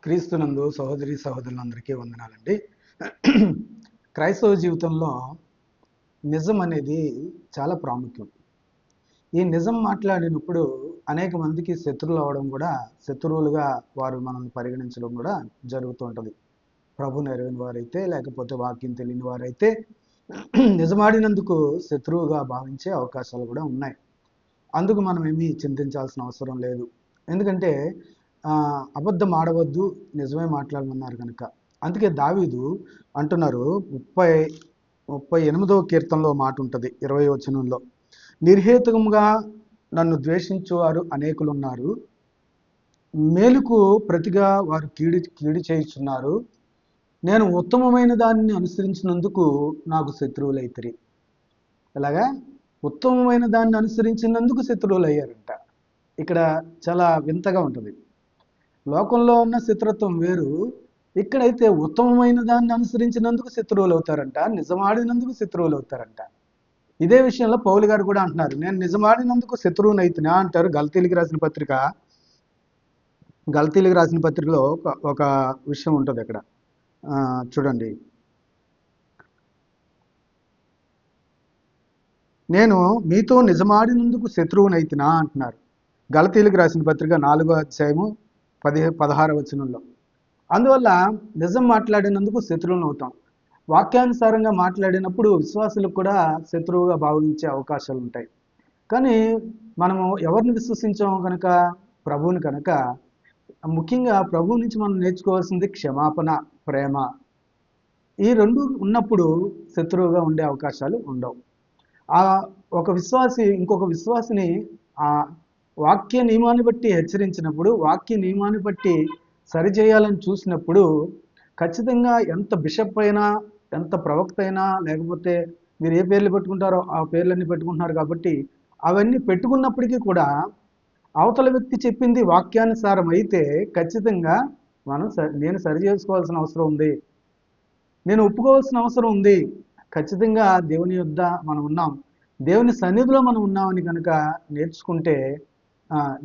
క్రీస్తునందు సహోదరి సహోదరులందరికీ వందనాలండి. క్రైస్తవ జీవితంలో నిజం అనేది చాలా ప్రాముఖ్యం. ఈ నిజం మాట్లాడినప్పుడు అనేక మందికి శత్రువులు అవడం కూడా, శత్రువులుగా వారు మనల్ని పరిగణించడం కూడా జరుగుతూ ఉంటుంది. ప్రభు నెరవేని వారైతే, లేకపోతే వాక్యం తెలియని వారైతే నిజమాడినందుకు శత్రువుగా భావించే అవకాశాలు కూడా ఉన్నాయి. అందుకు మనం ఏమీ చింతించాల్సిన అవసరం లేదు. ఎందుకంటే అబద్ధం ఆడవద్దు, నిజమే మాట్లాడమన్నారు కనుక. అందుకే దావీదు అంటున్నారు 38వ కీర్తనలో మాట ఉంటుంది 20వ వచనంలో, నిర్హేతుకముగా నన్ను ద్వేషించువారు అనేకులున్నారు, మేలుకు ప్రతిగా వారు కీడి చేయుచున్నారు, నేను ఉత్తమమైన దానిని అనుసరించినందుకు నాకు శత్రువులైతిరి. ఇలాగా ఉత్తమమైన దాన్ని అనుసరించినందుకు శత్రువులు అయ్యారంట. ఇక్కడ చాలా వింతగా ఉంటుంది. లోకంలో ఉన్న శత్రుత్వం వేరు, ఇక్కడైతే ఉత్తమమైన దాన్ని అనుసరించినందుకు శత్రువులు అవుతారంట, నిజమాడినందుకు శత్రువులు అవుతారంట. ఇదే విషయంలో పౌలు గారు కూడా అంటున్నారు, నేను నిజమాడినందుకు శత్రువుని అయితేనా అంటారు. గలతీలకు రాసిన పత్రికలో ఒక విషయం ఉంటుంది అక్కడ. చూడండి, నేను మీతో నిజమాడినందుకు శత్రువునైతినా అంటున్నారు. గలతీలకు రాసిన పత్రిక 4వ అధ్యాయము 16వ వచనంలో. అందువల్ల నిజం మాట్లాడినందుకు శత్రువులను అవుతాం. వాక్యానుసారంగా మాట్లాడినప్పుడు విశ్వాసులకు కూడా శత్రువుగా భావించే అవకాశాలు ఉంటాయి. కానీ మనము ఎవరిని విశ్వసించాము కనుక? ప్రభువుని కనుక. ముఖ్యంగా ప్రభువు నుంచి మనం నేర్చుకోవాల్సింది క్షమాపణ, ప్రేమ. ఈ రెండు ఉన్నప్పుడు శత్రువుగా ఉండే అవకాశాలు ఉండవు. ఒక విశ్వాసి ఇంకొక విశ్వాసిని ఆ వాక్య నియమాన్ని బట్టి హెచ్చరించినప్పుడు, వాక్య నియమాన్ని బట్టి సరిచేయాలని చూసినప్పుడు, ఖచ్చితంగా ఎంత బిషప్ అయినా, ఎంత ప్రవక్త అయినా, లేకపోతే మీరు ఏ పేర్లు పెట్టుకుంటారో ఆ పేర్లన్నీ పెట్టుకుంటున్నారు కాబట్టి, అవన్నీ పెట్టుకున్నప్పటికీ కూడా అవతల వ్యక్తి చెప్పింది వాక్యానుసారం అయితే ఖచ్చితంగా నేను సరి చేసుకోవాల్సిన అవసరం ఉంది, నేను ఒప్పుకోవాల్సిన అవసరం ఉంది. ఖచ్చితంగా దేవుని యొద్ద మనం ఉన్నాం, దేవుని సన్నిధిలో మనం ఉన్నామని కనుక నేర్చుకుంటే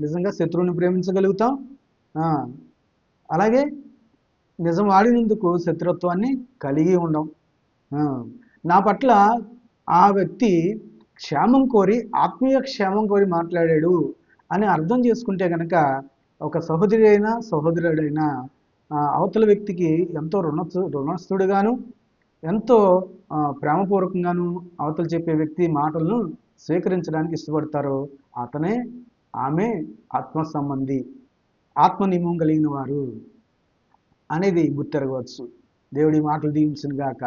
నిజంగా శత్రువుని ప్రేమించగలుగుతాం. అలాగే నిజం ఆడినందుకు శత్రుత్వాన్ని కలిగి ఉండం. నా పట్ల ఆ వ్యక్తి క్షేమం కోరి, ఆత్మీయ క్షేమం కోరి మాట్లాడాడు అని అర్థం చేసుకుంటే కనుక, ఒక సహోదరి అయినా సహోదరుడైనా అవతల వ్యక్తికి ఎంతో రుణస్థుడుగాను, ఎంతో ప్రేమపూర్వకంగాను అవతల చెప్పే వ్యక్తి మాటలను స్వీకరించడానికి ఇష్టపడతారు. అతనే, ఆమె ఆత్మ సంబంధి, ఆత్మ నియమం కలిగిన వారు అనేది గుర్తెరగవచ్చు. దేవుడి మాటలు దీవించును గాక.